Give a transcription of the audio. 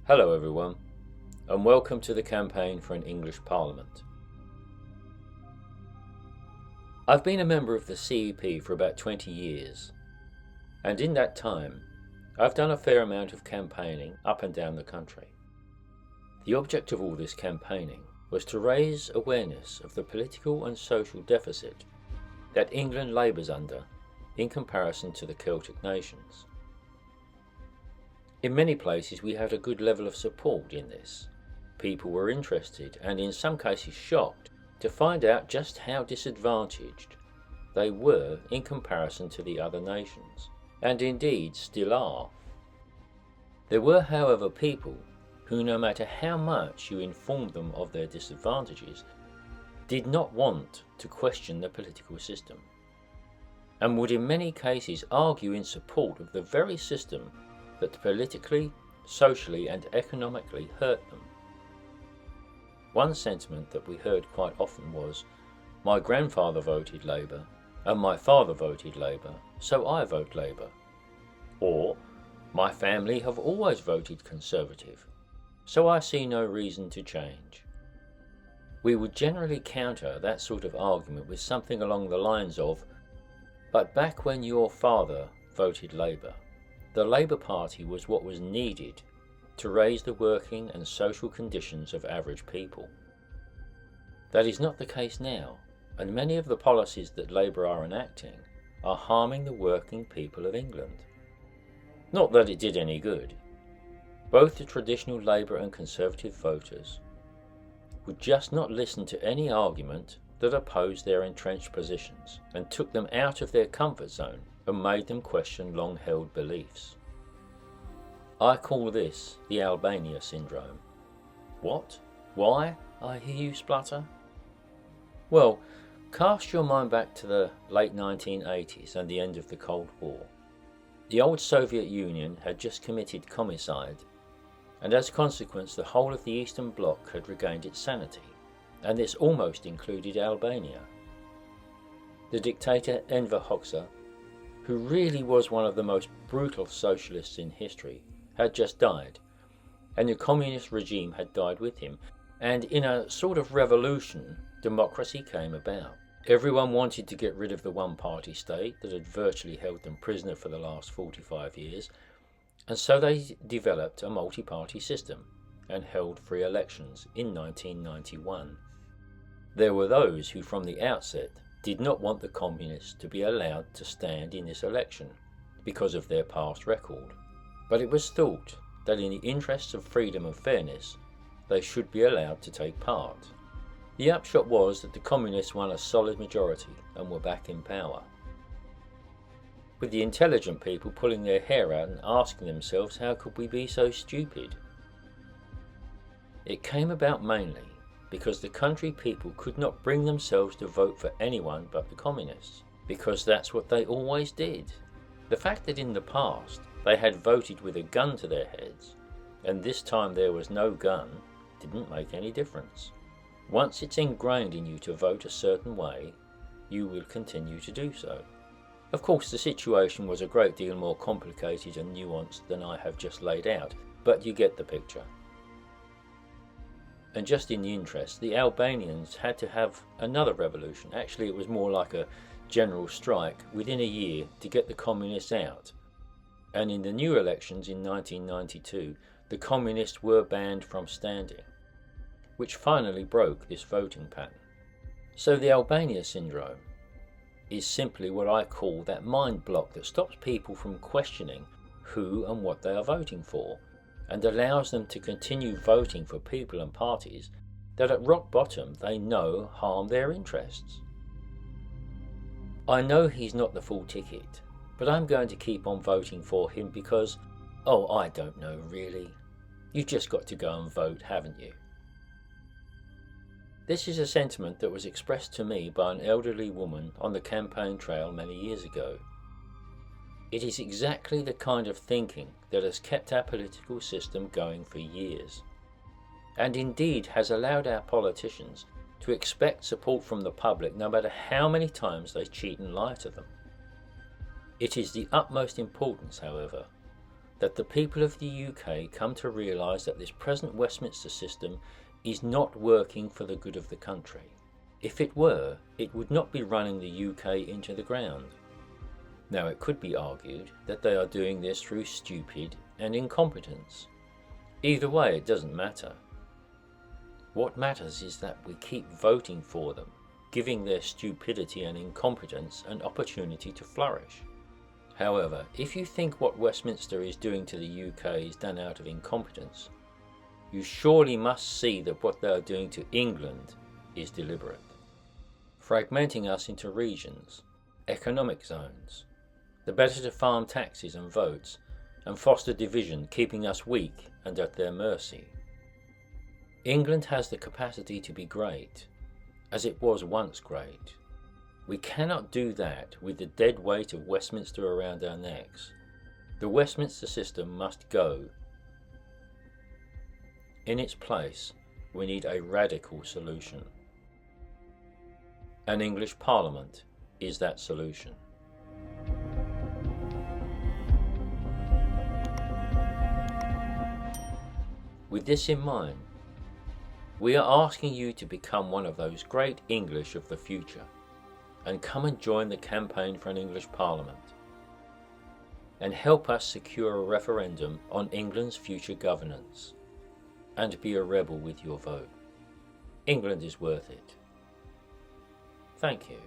Hello everyone, and welcome to the campaign for an English Parliament. I've been a member of the CEP for about 20 years, and in that time I've done a fair amount of campaigning up and down the country. The object of all this campaigning was to raise awareness of the political and social deficit that England labours under in comparison to the Celtic nations. In many places we had a good level of support in this. People were interested and in some cases shocked to find out just how disadvantaged they were in comparison to the other nations, and indeed still are. There were, however, people who, no matter how much you informed them of their disadvantages, did not want to question the political system, and would in many cases argue in support of the very system that politically, socially and economically hurt them. One sentiment that we heard quite often was, "My grandfather voted Labour and my father voted Labour, so I vote Labour," or "My family have always voted Conservative, so I see no reason to change." We would generally counter that sort of argument with something along the lines of, "But back when your father voted Labour, the Labour Party was what was needed to raise the working and social conditions of average people." That is not the case now, and many of the policies that Labour are enacting are harming the working people of England. Not that it did any good. Both the traditional Labour and Conservative voters would just not listen to any argument that opposed their entrenched positions and took them out of their comfort zone and made them question long-held beliefs. I call this the Albania syndrome. What? Why? I hear you splutter. Well, cast your mind back to the late 1980s and the end of the Cold War. The old Soviet Union had just committed commicide, and as a consequence the whole of the Eastern Bloc had regained its sanity, and this almost included Albania. The dictator Enver Hoxha, who really was one of the most brutal socialists in history, had just died, and the communist regime had died with him, and in a sort of revolution, democracy came about. Everyone wanted to get rid of the one-party state that had virtually held them prisoner for the last 45 years, and so they developed a multi-party system and held free elections in 1991. There were those who from the outset did not want the communists to be allowed to stand in this election because of their past record, but it was thought that in the interests of freedom and fairness they should be allowed to take part. The upshot was that the communists won a solid majority and were back in power, with the intelligent people pulling their hair out and asking themselves, how could we be so stupid? It came about mainly because the country people could not bring themselves to vote for anyone but the communists, because that's what they always did. The fact that in the past they had voted with a gun to their heads, and this time there was no gun, didn't make any difference. Once it's ingrained in you to vote a certain way, you will continue to do so. Of course, the situation was a great deal more complicated and nuanced than I have just laid out, but you get the picture. And just in the interest, the Albanians had to have another revolution. Actually, it was more like a general strike within a year to get the communists out. And in the new elections in 1992, the communists were banned from standing, which finally broke this voting pattern. So the Albania syndrome is simply what I call that mind block that stops people from questioning who and what they are voting for, and allows them to continue voting for people and parties that at rock bottom they know harm their interests. I know he's not the full ticket, but I'm going to keep on voting for him because, I don't know really. You've just got to go and vote, haven't you? This is a sentiment that was expressed to me by an elderly woman on the campaign trail many years ago. It is exactly the kind of thinking that has kept our political system going for years, and indeed has allowed our politicians to expect support from the public no matter how many times they cheat and lie to them. It is the utmost importance, however, that the people of the UK come to realise that this present Westminster system is not working for the good of the country. If it were, it would not be running the UK into the ground. Now, it could be argued that they are doing this through stupid and incompetence. Either way, it doesn't matter. What matters is that we keep voting for them, giving their stupidity and incompetence an opportunity to flourish. However, if you think what Westminster is doing to the UK is done out of incompetence, you surely must see that what they are doing to England is deliberate. Fragmenting us into regions, economic zones, the better to farm taxes and votes, and foster division, keeping us weak and at their mercy. England has the capacity to be great, as it was once great. We cannot do that with the dead weight of Westminster around our necks. The Westminster system must go. In its place, we need a radical solution. An English Parliament is that solution. With this in mind, we are asking you to become one of those great English of the future and come and join the campaign for an English Parliament and help us secure a referendum on England's future governance and be a rebel with your vote. England is worth it. Thank you.